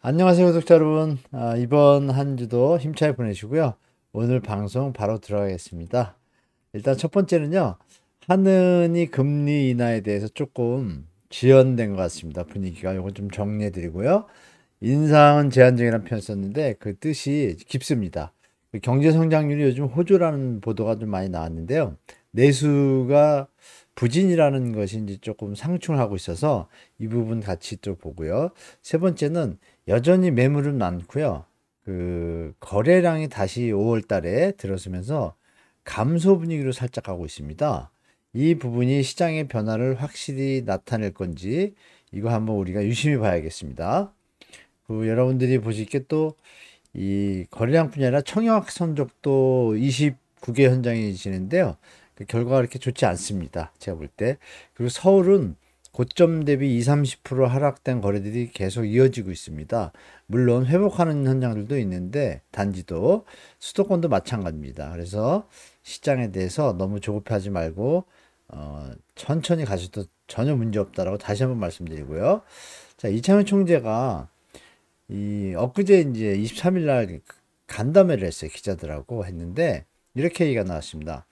안녕하세요, 구독자 여러분. 이번 한 주도 힘차게 보내시고요. 오늘 방송 바로 들어가겠습니다. 일단 첫 번째는요, 하느니 금리 인하에 대해서 조금 지연된 것 같습니다. 분위기가. 이건 좀 정리해 드리고요. 인상은 제한적이라는 표현 썼는데 그 뜻이 깊습니다. 그 경제 성장률이 요즘 호조라는 보도가 좀 많이 나왔는데요. 내수가 부진이라는 것이 이제 조금 상충을 하고 있어서 이 부분 같이 또 보고요. 세 번째는 여전히 매물은 많고요. 그 거래량이 다시 5월 달에 들어서면서 감소 분위기로 살짝 가고 있습니다. 이 부분이 시장의 변화를 확실히 나타낼 건지 이거 한번 우리가 유심히 봐야겠습니다. 그 여러분들이 보시기에 또 이 거래량뿐이 아니라 청약 선적도 29개 현장이 지는데요. 그 결과가 그렇게 좋지 않습니다. 제가 볼 때. 그리고 서울은 고점 대비 2, 30% 하락된 거래들이 계속 이어지고 있습니다. 물론 회복하는 현장들도 있는데 단지도 수도권도 마찬가지입니다. 그래서 시장에 대해서 너무 조급해하지 말고 천천히 가셔도 전혀 문제 없다라고 다시 한번 말씀드리고요. 자, 이창현 총재가 이 엊그제 이제 23일 날 간담회를 했어요. 기자들하고 했는데 이렇게 얘기가 나왔습니다.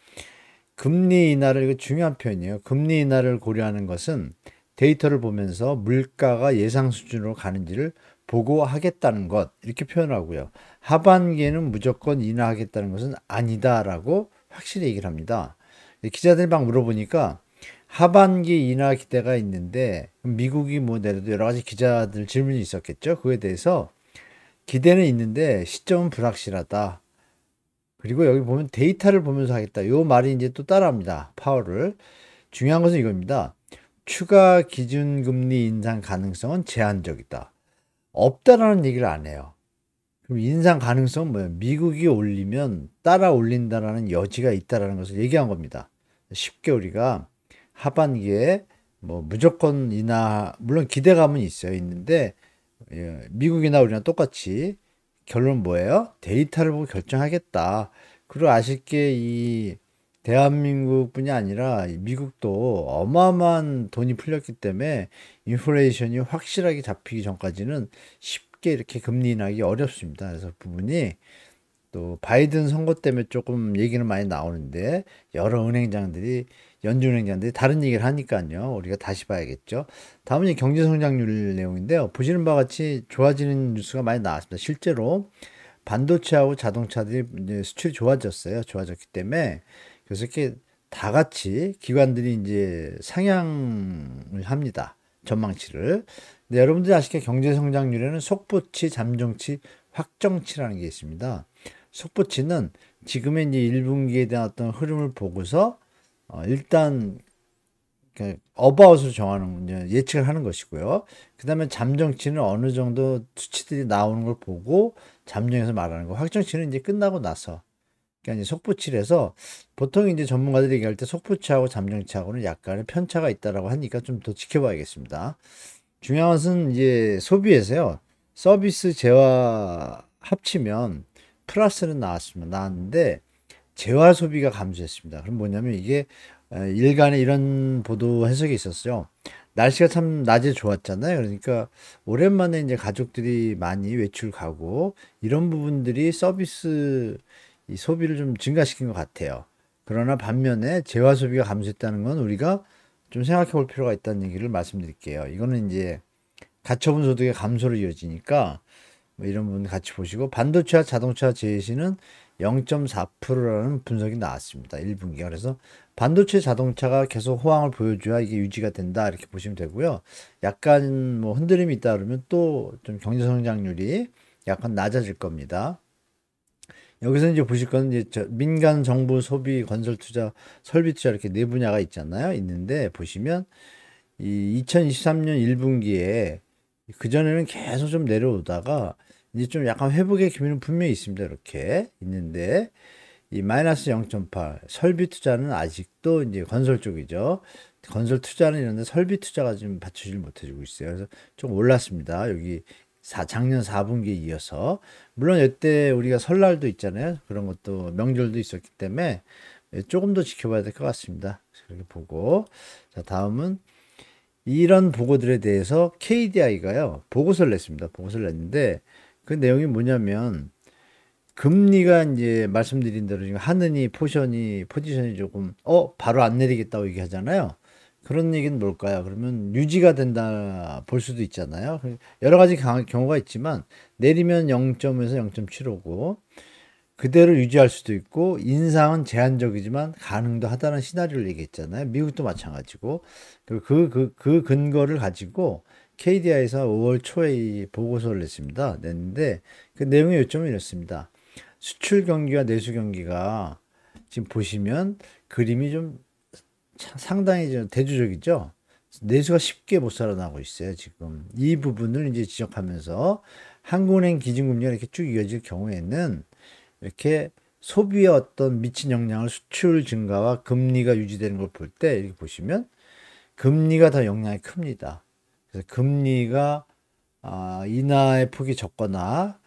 금리 인하를 이거 중요한 표현이에요. 금리 인하를 고려하는 것은 데이터를 보면서 물가가 예상 수준으로 가는지를 보고 하겠다는 것 이렇게 표현하고요. 하반기에는 무조건 인하하겠다는 것은 아니다라고 확실히 얘기를 합니다. 기자들이 막 물어보니까 하반기 인하 기대가 있는데 미국이 뭐 내려도 여러 가지 기자들 질문이 있었겠죠. 그에 대해서 기대는 있는데 시점은 불확실하다. 그리고 여기 보면 데이터를 보면서 하겠다. 요 말이 이제 또 따라합니다. 파월을. 중요한 것은 이겁니다. 추가 기준금리 인상 가능성은 제한적이다. 없다라는 얘기를 안 해요. 그럼 인상 가능성은 뭐예요? 미국이 올리면 따라 올린다라는 여지가 있다라는 것을 얘기한 겁니다. 쉽게 우리가 하반기에 뭐 무조건 인하, 물론 기대감은 있어요. 있는데, 미국이나 우리나 똑같이 결론 뭐예요? 데이터를 보고 결정하겠다. 그리고 아쉽게 이 대한민국뿐이 아니라 미국도 어마어마한 돈이 풀렸기 때문에 인플레이션이 확실하게 잡히기 전까지는 쉽게 이렇게 금리 인하기 어렵습니다. 그래서 부분이 또 바이든 선거 때문에 조금 얘기는 많이 나오는데 여러 은행장들이 연준은행장들이 다른 얘기를 하니까요. 우리가 다시 봐야겠죠. 다음은 경제 성장률 내용인데요. 보시는 바와 같이 좋아지는 뉴스가 많이 나왔습니다. 실제로 반도체하고 자동차들이 이제 수출이 좋아졌어요. 좋아졌기 때문에 그래서 이렇게 다 같이 기관들이 이제 상향을 합니다. 전망치를. 근데 여러분들이 아시게 경제 성장률에는 속보치, 잠정치, 확정치라는 게 있습니다. 속보치는 지금의 이제 1분기에 대한 어떤 흐름을 보고서 일단 어바웃으로 정하는 이제 예측을 하는 것이고요. 그다음에 잠정치는 어느 정도 수치들이 나오는 걸 보고 잠정해서 말하는 거. 확정치는 이제 끝나고 나서 그러니까 이제 속보치래서 보통 이제 전문가들이 얘기할 때 속보치하고 잠정치하고는 약간의 편차가 있다라고 하니까 좀 더 지켜봐야겠습니다. 중요한 것은 이제 소비에서요. 서비스 재화 합치면 플러스는 나왔는데 재화 소비가 감소했습니다. 그럼 뭐냐면 이게 일간에 이런 보도 해석이 있었어요. 날씨가 참 낮에 좋았잖아요. 그러니까 오랜만에 이제 가족들이 많이 외출 가고 이런 부분들이 서비스 이 소비를 좀 증가시킨 것 같아요. 그러나 반면에 재화 소비가 감소했다는 건 우리가 좀 생각해 볼 필요가 있다는 얘기를 말씀드릴게요. 이거는 이제 가처분 소득의 감소로 이어지니까 뭐 이런 부분 같이 보시고 반도체와 자동차 제시는 0.4%라는 분석이 나왔습니다. 1분기가. 그래서 반도체 자동차가 계속 호황을 보여줘야 이게 유지가 된다 이렇게 보시면 되고요. 약간 뭐 흔들림이 있다 그러면 또 좀 경제 성장률이 약간 낮아질 겁니다. 여기서 이제 보실 거는 이제 민간 정부 소비 건설 투자 설비 투자 이렇게 네 분야가 있잖아요. 있는데 보시면 이 2023년 1분기에 그전에는 계속 좀 내려오다가 이제 좀 약간 회복의 기미는 분명히 있습니다. 이렇게 있는데 이 마이너스 0.8 설비 투자는 아직도 이제 건설 쪽이죠. 건설 투자는 이런데 설비 투자가 지금 받쳐주질 못해주고 있어요. 그래서 좀 올랐습니다. 여기 작년 4분기에 이어서 물론 이때 우리가 설날도 있잖아요. 그런 것도 명절도 있었기 때문에 조금 더 지켜봐야 될 것 같습니다. 그렇게 보고 자 다음은 이런 보고들에 대해서 KDI가요, 보고서를 냈습니다. 보고서를 냈는데, 그 내용이 뭐냐면, 금리가 이제 말씀드린 대로 지금 하느니 포지션이 조금, 바로 안 내리겠다고 얘기하잖아요. 그런 얘기는 뭘까요? 그러면 유지가 된다 볼 수도 있잖아요. 여러 가지 경우가 있지만, 내리면 0.에서 0.75고, 그대로 유지할 수도 있고, 인상은 제한적이지만 가능도 하다는 시나리오를 얘기했잖아요. 미국도 마찬가지고. 그 근거를 가지고 KDI에서 5월 초에 이 보고서를 냈는데, 그 내용의 요점은 이렇습니다. 수출 경기와 내수 경기가 지금 보시면 그림이 좀 상당히 좀 대조적이죠. 내수가 쉽게 못 살아나고 있어요, 지금. 이 부분을 이제 지적하면서 한국은행 기준금리가 이렇게 쭉 이어질 경우에는 이렇게 소비에 어떤 미친 영향을 수출 증가와 금리가 유지되는 걸 볼 때 이렇게 보시면 금리가 더 영향이 큽니다. 그래서 금리가 인하의 폭이 적거나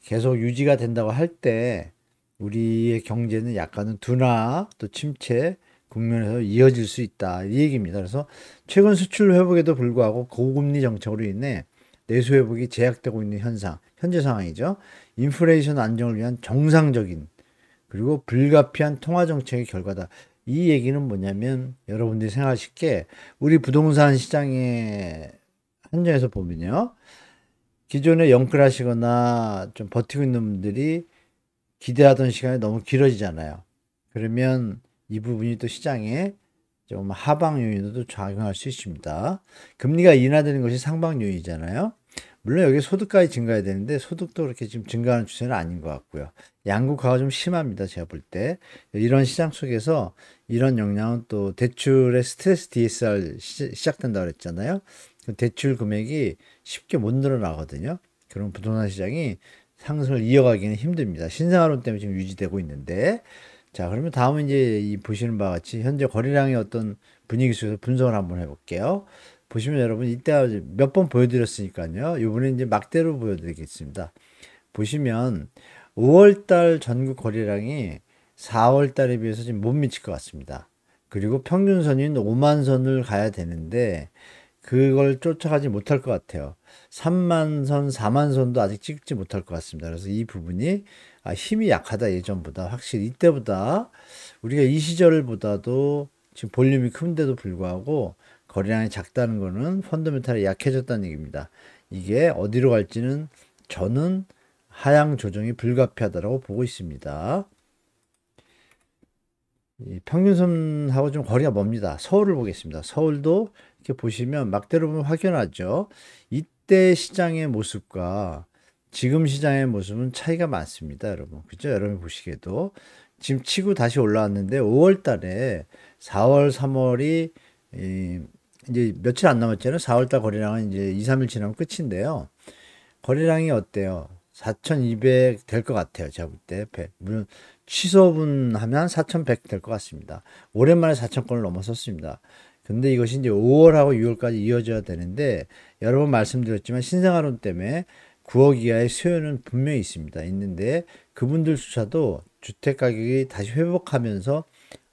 계속 유지가 된다고 할 때 우리의 경제는 약간은 둔화 또 침체 국면에서 이어질 수 있다, 이 얘기입니다. 그래서 최근 수출 회복에도 불구하고 고금리 정책으로 인해 내수 회복이 제약되고 있는 현재 상황이죠. 인플레이션 안정을 위한 정상적인 그리고 불가피한 통화 정책의 결과다. 이 얘기는 뭐냐면 여러분들이 생각하실 게 우리 부동산 시장의 한정에서 보면요. 기존에 영끌하시거나 좀 버티고 있는 분들이 기대하던 시간이 너무 길어지잖아요. 그러면 이 부분이 또 시장에 좀 하방 요인으로도 작용할 수 있습니다. 금리가 인하되는 것이 상방 요인이잖아요. 물론 여기 소득까지 증가해야 되는데 소득도 그렇게 지금 증가하는 추세는 아닌 것 같고요. 양극화가 좀 심합니다. 제가 볼 때. 이런 시장 속에서 이런 영향은 또 대출의 스트레스 DSR 시작된다고 그랬잖아요. 그 대출 금액이 쉽게 못 늘어나거든요. 그럼 부동산 시장이 상승을 이어가기는 힘듭니다. 신생아론 때문에 지금 유지되고 있는데, 자, 그러면 다음은 이제 이 보시는 바와 같이 현재 거래량의 어떤 분위기 속에서 분석을 한번 해볼게요. 보시면 여러분 이때 몇 번 보여드렸으니까요. 이번에 이제 막대로 보여드리겠습니다. 보시면 5월달 전국 거래량이 4월달에 비해서 지금 못 미칠 것 같습니다. 그리고 평균선인 5만 선을 가야 되는데 그걸 쫓아가지 못할 것 같아요. 3만 선, 4만 선도 아직 찍지 못할 것 같습니다. 그래서 이 부분이 힘이 약하다, 예전보다. 확실히 이때보다 우리가 이 시절보다도 지금 볼륨이 큰데도 불구하고 거래량이 작다는 거는 펀더멘탈이 약해졌다는 얘기입니다. 이게 어디로 갈지는 저는 하향 조정이 불가피하다고 보고 있습니다. 이 평균선하고 좀 거리가 멉니다. 서울을 보겠습니다. 서울도 이렇게 보시면 막대로 보면 확연하죠. 이때 시장의 모습과 지금 시장의 모습은 차이가 많습니다, 여러분. 그죠? 여러분 보시기에도 지금 치고 다시 올라왔는데 5월 달에 4월, 3월이 이제 며칠 안 남았잖아요. 4월 달 거래량은 이제 2, 3일 지나면 끝인데요. 거래량이 어때요? 4,200 될 것 같아요. 제가 볼 때. 물론 취소분하면 4,100 될 것 같습니다. 오랜만에 4,000건을 넘어섰습니다. 근데 이것이 이제 5월하고 6월까지 이어져야 되는데 여러 번 말씀드렸지만 신생아론 때문에 9억 이하의 수요는 분명히 있습니다. 있는데 그분들조차도 주택 가격이 다시 회복하면서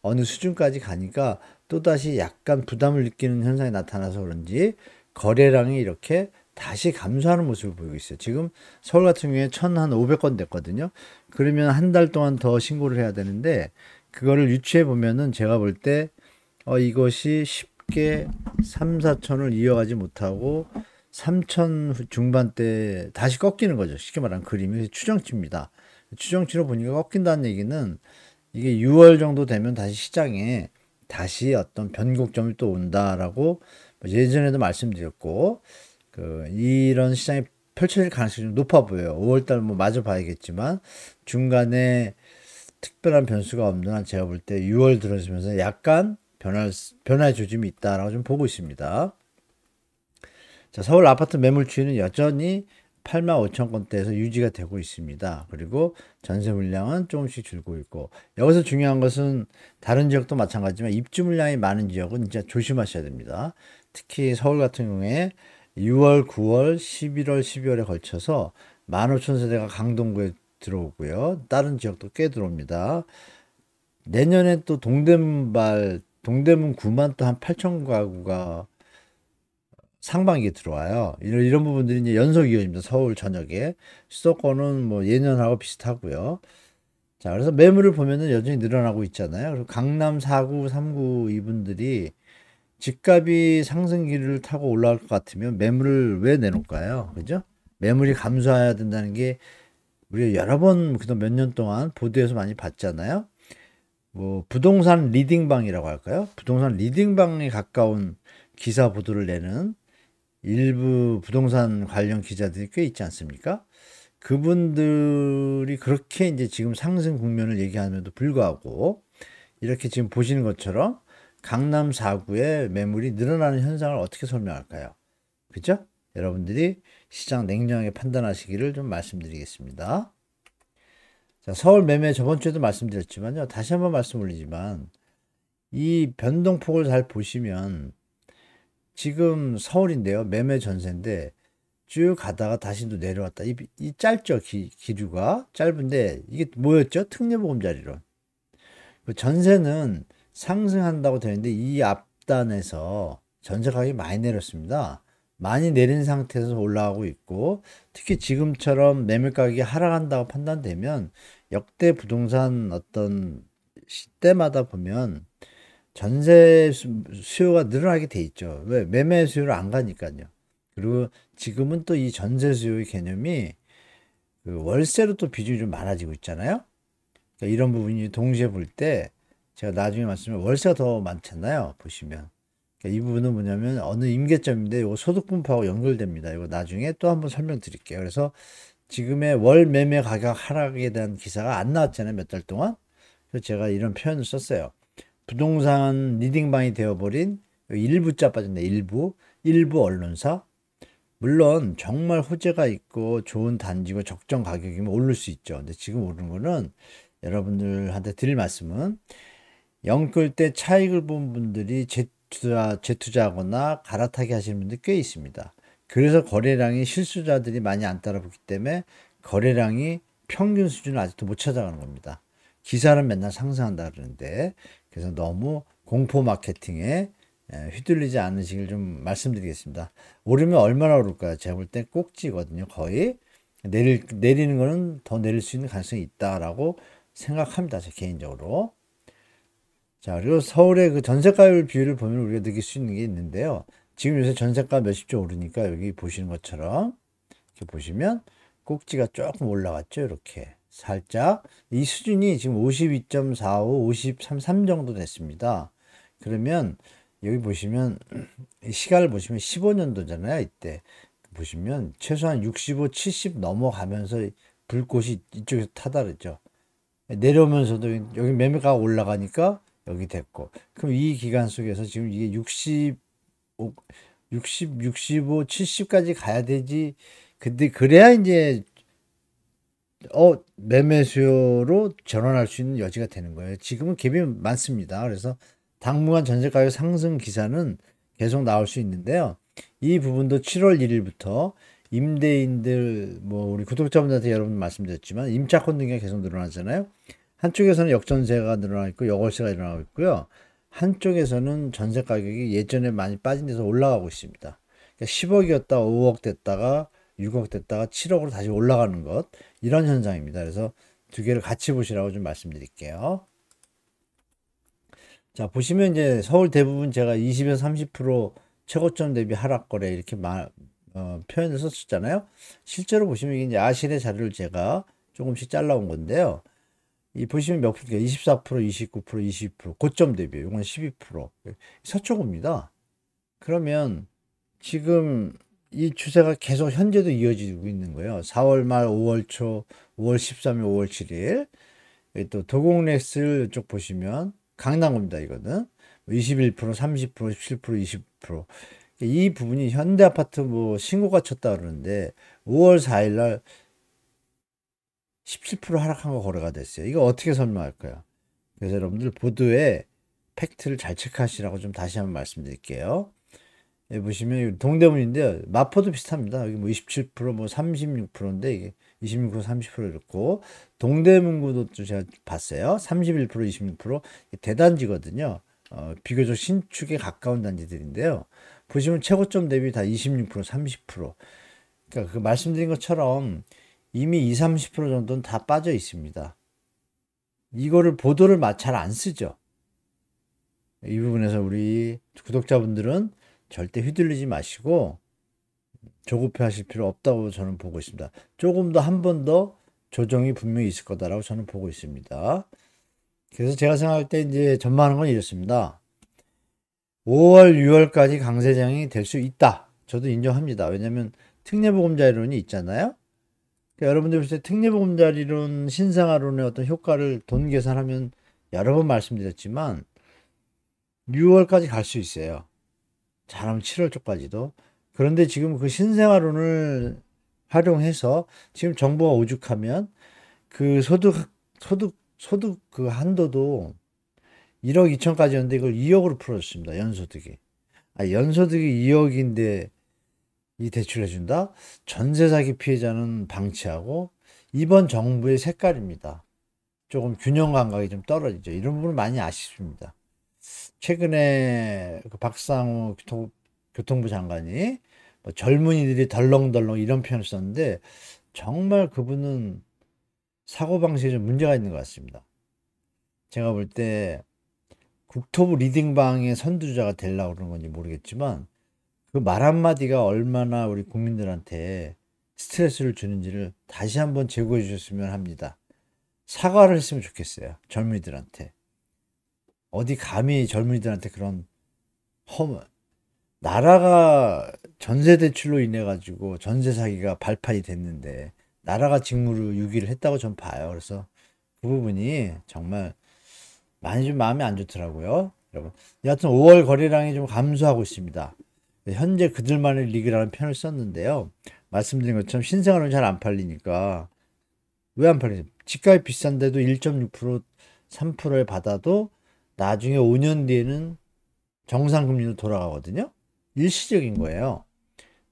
어느 수준까지 가니까 또다시 약간 부담을 느끼는 현상이 나타나서 그런지 거래량이 이렇게 다시 감소하는 모습을 보이고 있어요. 지금 서울 같은 경우에 1,500건 됐거든요. 그러면 한 달 동안 더 신고를 해야 되는데 그거를 유추해 보면은 제가 볼 때 이것이 쉽게 3, 4천을 이어가지 못하고 3천 중반대 다시 꺾이는 거죠. 쉽게 말하면 그림이 추정치입니다. 추정치로 보니까 꺾인다는 얘기는 이게 6월 정도 되면 다시 시장에 다시 어떤 변곡점이 또 온다라고 예전에도 말씀드렸고, 이런 시장이 펼쳐질 가능성이 좀 높아 보여요. 5월달 뭐 마저 봐야겠지만 중간에 특별한 변수가 없는 한 제가 볼 때 6월 들어서면서 약간 변화의 조짐이 있다라고 좀 보고 있습니다. 자, 서울 아파트 매물 추이는 여전히 8만 5천 건대에서 유지가 되고 있습니다. 그리고 전세 물량은 조금씩 줄고 있고, 여기서 중요한 것은 다른 지역도 마찬가지지만 입주 물량이 많은 지역은 진짜 조심하셔야 됩니다. 특히 서울 같은 경우에 6월, 9월, 11월, 12월에 걸쳐서 15,000세대가 강동구에 들어오고요. 다른 지역도 꽤 들어옵니다. 내년에 또 동대문 9만 또 한 8천 가구가 상반기에 들어와요. 이런 부분들이 이제 연속 이어집니다. 서울 전역에. 수도권은 뭐 예년하고 비슷하고요. 자, 그래서 매물을 보면은 여전히 늘어나고 있잖아요. 그리고 강남 4구, 3구 이분들이 집값이 상승기를 타고 올라갈 것 같으면 매물을 왜 내놓을까요? 그죠? 매물이 감소해야 된다는 게 우리가 여러 번 그동안 몇 년 동안 보도에서 많이 봤잖아요. 뭐 부동산 리딩방이라고 할까요? 부동산 리딩방에 가까운 기사 보도를 내는 일부 부동산 관련 기자들이 꽤 있지 않습니까? 그분들이 그렇게 이제 지금 상승 국면을 얘기하는데도 불구하고 이렇게 지금 보시는 것처럼 강남 4구의 매물이 늘어나는 현상을 어떻게 설명할까요? 그죠? 여러분들이 시장 냉정하게 판단하시기를 좀 말씀드리겠습니다. 자, 서울 매매 저번 주에도 말씀드렸지만요. 다시 한번 말씀 올리지만 이 변동폭을 잘 보시면 지금 서울인데요. 매매 전세인데 쭉 가다가 다시 또 내려왔다. 이 짧죠. 기류가 짧은데 이게 뭐였죠? 특례보금자리론. 그 전세는 상승한다고 되는데 이 앞단에서 전세 가격이 많이 내렸습니다. 많이 내린 상태에서 올라가고 있고 특히 지금처럼 매물 가격이 하락한다고 판단되면 역대 부동산 어떤 시대마다 보면 전세 수요가 늘어나게 돼 있죠. 왜? 매매 수요를 안 가니까요. 그리고 지금은 또 이 전세 수요의 개념이 그 월세로 또 비중이 좀 많아지고 있잖아요. 그러니까 이런 부분이 동시에 볼 때 제가 나중에 말씀드리면 월세가 더 많잖아요. 보시면. 그러니까 이 부분은 뭐냐면 어느 임계점인데 이거 소득 분포하고 연결됩니다. 이거 나중에 또 한번 설명드릴게요. 그래서 지금의 월 매매 가격 하락에 대한 기사가 안 나왔잖아요. 몇 달 동안. 그래서 제가 이런 표현을 썼어요. 부동산 리딩방이 되어버린 일부자 빠졌네. 일부 언론사. 물론 정말 호재가 있고 좋은 단지고 적정 가격이면 오를 수 있죠. 근데 지금 오르는 거는 여러분들한테 드릴 말씀은 영끌 때 차익을 본 분들이 재투자하거나 갈아타기 하시는 분들이 꽤 있습니다. 그래서 거래량이 실수자들이 많이 안 따라붙기 때문에 거래량이 평균 수준을 아직도 못 찾아가는 겁니다. 기사는 맨날 상승한다 그러는데 그래서 너무 공포 마케팅에 휘둘리지 않으시길 좀 말씀드리겠습니다. 오르면 얼마나 오를까요? 제가 볼 때 꼭지거든요. 거의 내리는 거는 더 내릴 수 있는 가능성이 있다라고 생각합니다. 제 개인적으로. 자, 그리고 서울의 그 전세가율 비율을 보면 우리가 느낄 수 있는 게 있는데요. 지금 요새 전세가 몇십조 오르니까 여기 보시는 것처럼 이렇게 보시면 꼭지가 조금 올라갔죠. 이렇게 살짝 이 수준이 지금 52.45, 53 정도 됐습니다. 그러면 여기 보시면 시간을 보시면 15년도잖아요. 이때 보시면 최소한 65, 70 넘어가면서 불꽃이 이쪽에서 타다르죠. 내려오면서도 여기 매매가 올라가니까 여기 됐고 그럼 이 기간 속에서 지금 이게 65, 70까지 가야 되지. 근데 그래야 이제 매매 수요로 전환할 수 있는 여지가 되는 거예요. 지금은 갭이 많습니다. 그래서 당분간 전세 가격 상승 기사는 계속 나올 수 있는데요. 이 부분도 7월 1일부터 임대인들 뭐 우리 구독자분들한테 여러분 말씀드렸지만 임차권 등이 계속 늘어나잖아요. 한쪽에서는 역전세가 늘어나고 있고 역월세가 일어나고 있고요. 한쪽에서는 전세 가격이 예전에 많이 빠진 데서 올라가고 있습니다. 그러니까 10억이었다 5억 됐다가 6억 됐다가 7억으로 다시 올라가는 것 이런 현상입니다. 그래서 두 개를 같이 보시라고 좀 말씀드릴게요. 자, 보시면 이제 서울 대부분 제가 20에서 30% 최고점 대비 하락 거래 이렇게 표현을 썼었잖아요. 실제로 보시면 이게 이제 아실의 자료를 제가 조금씩 잘라온 건데요. 이 보시면 몇 프로가 24%, 29%, 22%, 고점 대비 이건 12% 서초구입니다. 그러면 지금 이 추세가 계속 현재도 이어지고 있는 거예요. 4월 말, 5월 초, 5월 13일, 5월 7일. 또 도공렉스를 쭉 보시면 강남구입니다. 이거는 21%, 30%, 17%, 20%. 이 부분이 현대아파트 뭐 신고가 쳤다 그러는데 5월 4일 날 17% 하락한 거 거래가 됐어요. 이거 어떻게 설명할까요? 그래서 여러분들 보도에 팩트를 잘 체크하시라고 좀 다시 한번 말씀드릴게요. 여기 보시면 동대문인데요. 마포도 비슷합니다. 여기 뭐 27%, 뭐 36%인데 이게 26%, 30% 이렇고 동대문구도 제가 봤어요. 31%, 26% 대단지거든요. 비교적 신축에 가까운 단지들인데요. 보시면 최고점 대비 다 26%, 30%. 그러니까 그 말씀드린 것처럼 이미 20, 30% 정도는 다 빠져 있습니다. 이거를 보도를 잘 안 쓰죠. 이 부분에서 우리 구독자분들은 절대 휘둘리지 마시고 조급해 하실 필요 없다고 저는 보고 있습니다. 조금 더 한 번 더 조정이 분명히 있을 거다라고 저는 보고 있습니다. 그래서 제가 생각할 때 이제 전망하는 건 이렇습니다. 5월, 6월까지 강세장이 될 수 있다. 저도 인정합니다. 왜냐하면 특례보금자리론이 있잖아요. 그러니까 여러분들 볼 때 특례보금자리론, 신생아론의 어떤 효과를 돈 계산하면 여러 번 말씀드렸지만 6월까지 갈 수 있어요. 잘하면 7월 쪽까지도. 그런데 지금 그 신생아론을 활용해서 지금 정부가 오죽하면 그 소득 그 한도도 1억 2천까지였는데 이걸 2억으로 풀어줬습니다. 연소득이. 연소득이 2억인데 이 대출해 준다? 전세 사기 피해자는 방치하고 이번 정부의 색깔입니다. 조금 균형 감각이 좀 떨어지죠. 이런 부분 많이 아쉽습니다. 최근에 그 박상우 교통부 장관이 뭐 젊은이들이 덜렁덜렁 이런 표현을 썼는데 정말 그분은 사고방식에 좀 문제가 있는 것 같습니다. 제가 볼 때 국토부 리딩방의 선두주자가 되려고 그러는 건지 모르겠지만 그 말 한마디가 얼마나 우리 국민들한테 스트레스를 주는지를 다시 한번 제고해 주셨으면 합니다. 사과를 했으면 좋겠어요. 젊은이들한테. 어디 감히 젊은이들한테 그런 나라가 전세 대출로 인해 가지고 전세 사기가 발판이 됐는데 나라가 직무를 유기를 했다고 전 봐요. 그래서 그 부분이 정말 많이 좀 마음이 안 좋더라고요. 여러분. 여하튼 5월 거래량이 좀 감소하고 있습니다. 현재 그들만의 리그라는 표현을 썼는데요. 말씀드린 것처럼 신생아는 잘 안 팔리니까 왜 안 팔리죠? 집값이 비싼데도 1.6%, 3%에 받아도 나중에 5년 뒤에는 정상금리로 돌아가거든요. 일시적인 거예요.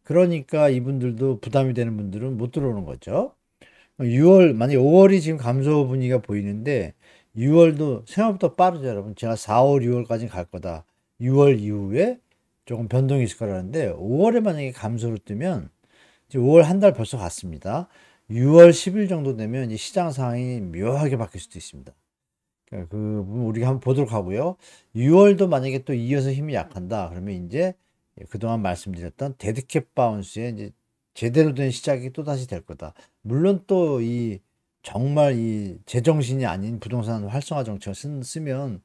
그러니까 이분들도 부담이 되는 분들은 못 들어오는 거죠. 6월, 만약에 5월이 지금 감소 분위기가 보이는데 6월도 생각보다 빠르죠, 여러분. 제가 4월, 6월까지 갈 거다. 6월 이후에 조금 변동이 있을 거라는데 5월에 만약에 감소를 뜨면 이제 5월 한 달 벌써 갔습니다. 6월 10일 정도 되면 이 시장 상황이 묘하게 바뀔 수도 있습니다. 그러니까 그 우리가 한번 보도록 하고요. 6월도 만약에 또 이어서 힘이 약한다. 그러면 이제 그동안 말씀드렸던 데드캣 바운스에 이제 제대로 된 시작이 또 다시 될 거다. 물론 또 이 정말 이 제정신이 아닌 부동산 활성화 정책을 쓰면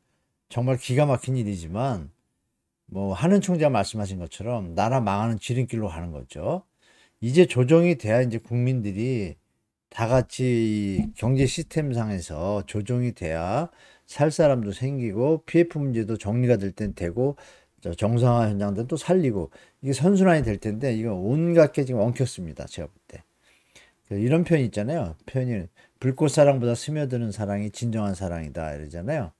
정말 기가 막힌 일이지만 뭐 하는 총재가 말씀하신 것처럼 나라 망하는 지름길로 가는 거죠. 이제 조정이 돼야 이제 국민들이 다 같이 이 경제 시스템상에서 조정이 돼야 살 사람도 생기고 PF 문제도 정리가 될 땐 되고 정상화 현장들은 또 살리고 이게 선순환이 될 텐데 이거 온갖 게 지금 엉켰습니다. 제가 볼 때. 이런 표현 있잖아요. 표현이 불꽃 사랑보다 스며드는 사랑이 진정한 사랑이다 이러잖아요.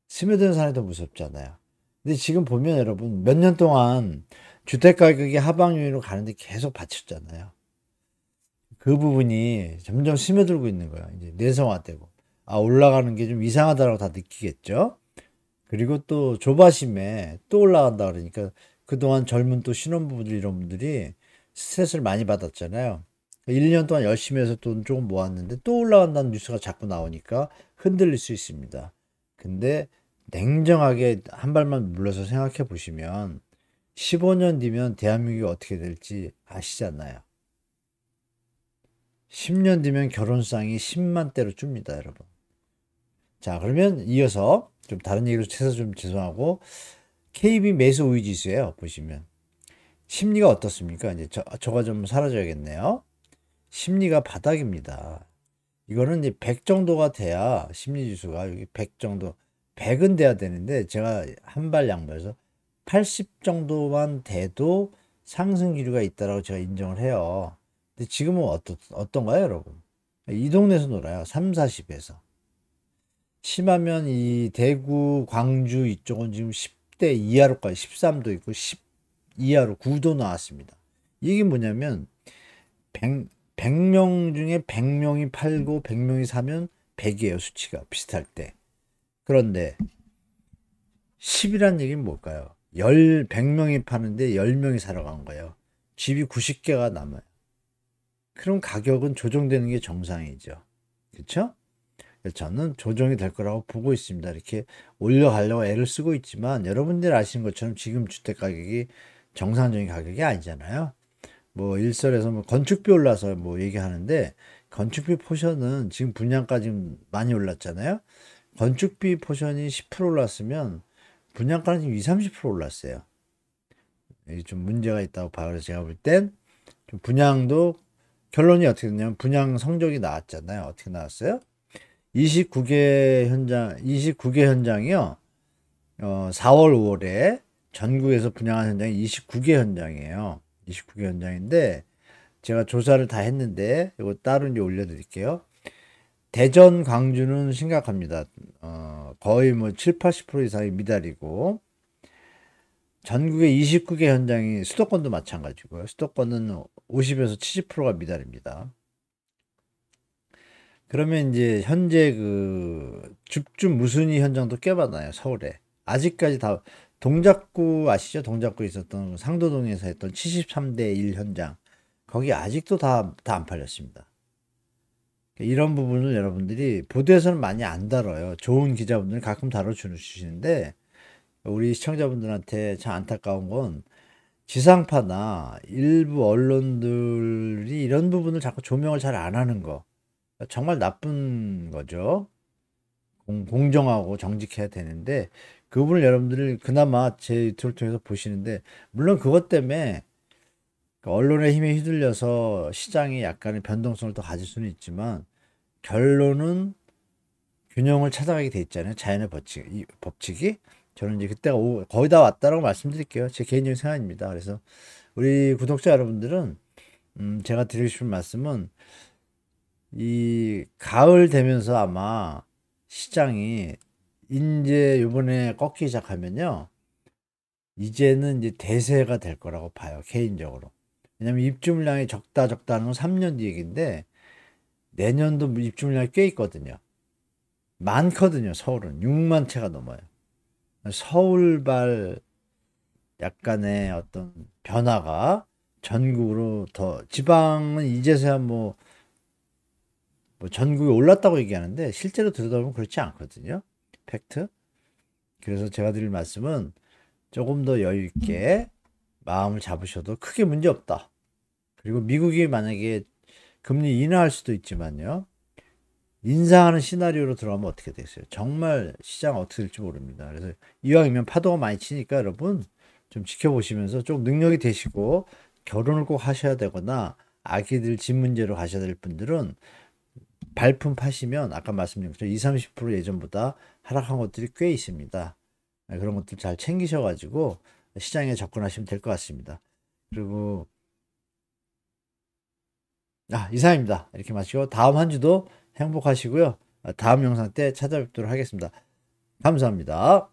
스며드는 사랑이 더 무섭잖아요. 근데 지금 보면 여러분 몇 년 동안 주택 가격이 하방 요인으로 가는데 계속 받쳤잖아요. 그 부분이 점점 스며들고 있는 거야. 이제 내성화되고 올라가는 게 좀 이상하다라고 다 느끼겠죠. 그리고 또 조바심에 또 올라간다 그러니까 그동안 젊은 또 신혼부부들 이런 분들이 스트레스를 많이 받았잖아요. 1년 동안 열심히 해서 돈 조금 모았는데 또 올라간다는 뉴스가 자꾸 나오니까 흔들릴 수 있습니다. 근데 냉정하게 한 발만 물러서 생각해 보시면 15년 뒤면 대한민국이 어떻게 될지 아시잖아요. 10년 뒤면 결혼상이 10만 대로 줍니다, 여러분. 자, 그러면 이어서 좀 다른 얘기로 해서 좀 죄송하고 KB 매수 우위 지수예요. 보시면 심리가 어떻습니까? 이제 저가 좀 사라져야겠네요. 심리가 바닥입니다. 이거는 이제 100 정도가 돼야 심리 지수가 여기 100 정도 100은 돼야 되는데 제가 한 발 양보해서 80 정도만 돼도 상승 기류가 있다라고 제가 인정을 해요. 근데 지금은 어떤가요, 여러분? 이 동네에서 놀아요. 3, 40에서. 심하면 이 대구, 광주 이쪽은 지금 10대 이하로까지 13도 있고 10 이하로 9도 나왔습니다. 이게 뭐냐면 100명 중에 100명이 팔고 100명이 사면 100이에요. 수치가 비슷할 때. 그런데 10이란 얘기는 뭘까요? 100명이 파는데 10명이 사러 간 거예요. 집이 90개가 남아요. 그럼 가격은 조정되는 게 정상이죠. 그렇죠? 저는 조정이 될 거라고 보고 있습니다. 이렇게 올려가려고 애를 쓰고 있지만 여러분들 아시는 것처럼 지금 주택 가격이 정상적인 가격이 아니잖아요. 뭐 일설에서 뭐 건축비 올라서 뭐 얘기하는데 건축비 포션은 지금 분양가 지금 많이 올랐잖아요. 건축비 포션이 10% 올랐으면 분양가는 지금 20, 30% 올랐어요. 이게 좀 문제가 있다고 봐요. 그래서 제가 볼 땐 좀 분양도 결론이 어떻게 됐냐면 분양 성적이 나왔잖아요. 어떻게 나왔어요? 29개 현장이요. 4월, 5월에 전국에서 분양한 현장이 29개 현장이에요. 29개 현장인데 제가 조사를 다 했는데 이거 따로 이제 올려드릴게요. 대전, 광주는 심각합니다. 거의 뭐 7, 80% 이상이 미달이고 전국의 29개 현장이 수도권도 마찬가지고요. 수도권은 50에서 70%가 미달입니다. 그러면 이제 현재 그 줍줍 무순위 현장도 꽤 많아요. 서울에. 아직까지 다 동작구 아시죠? 동작구에 있었던 상도동에서 했던 73대 1 현장. 거기 아직도 다 안 팔렸습니다. 이런 부분을 여러분들이 보도에서는 많이 안 다뤄요. 좋은 기자분들이 가끔 다뤄주시는데 우리 시청자분들한테 참 안타까운 건 지상파나 일부 언론들이 이런 부분을 자꾸 조명을 잘 안 하는 거. 정말 나쁜 거죠. 공정하고 정직해야 되는데 그 부분을 여러분들이 그나마 제 유튜브를 통해서 보시는데 물론 그것 때문에 언론의 힘에 휘둘려서 시장이 약간의 변동성을 더 가질 수는 있지만 결론은 균형을 찾아가게 돼 있잖아요. 자연의 법칙이. 저는 이제 그때가 거의 다 왔다라고 말씀드릴게요. 제 개인적인 생각입니다. 그래서 우리 구독자 여러분들은 제가 드리고 싶은 말씀은 이 가을 되면서 아마 시장이 이제 요번에 꺾이기 시작하면요. 이제는 이제 대세가 될 거라고 봐요. 개인적으로. 왜냐면 입주 물량이 적다는 건 3년 뒤 얘기인데 내년도 입주 물량이 꽤 있거든요. 많거든요. 서울은 6만 채가 넘어요. 서울발 약간의 어떤 변화가 전국으로 더 지방은 이제서야 뭐 전국에 올랐다고 얘기하는데 실제로 들여다보면 그렇지 않거든요. 팩트. 그래서 제가 드릴 말씀은 조금 더 여유 있게 마음을 잡으셔도 크게 문제 없다. 그리고 미국이 만약에 금리 인하할 수도 있지만요. 인상하는 시나리오로 들어가면 어떻게 되겠어요? 정말 시장 어떻게 될지 모릅니다. 그래서 이왕이면 파도가 많이 치니까 여러분 좀 지켜보시면서 좀 능력이 되시고 결혼을 꼭 하셔야 되거나 아기들 집 문제로 가셔야 될 분들은 발품 파시면 아까 말씀드린 것처럼 20, 30% 예전보다 하락한 것들이 꽤 있습니다. 그런 것들 잘 챙기셔가지고 시장에 접근하시면 될 것 같습니다. 그리고 이상입니다. 이렇게 마치고 다음 한 주도 행복하시고요. 다음 영상 때 찾아뵙도록 하겠습니다. 감사합니다.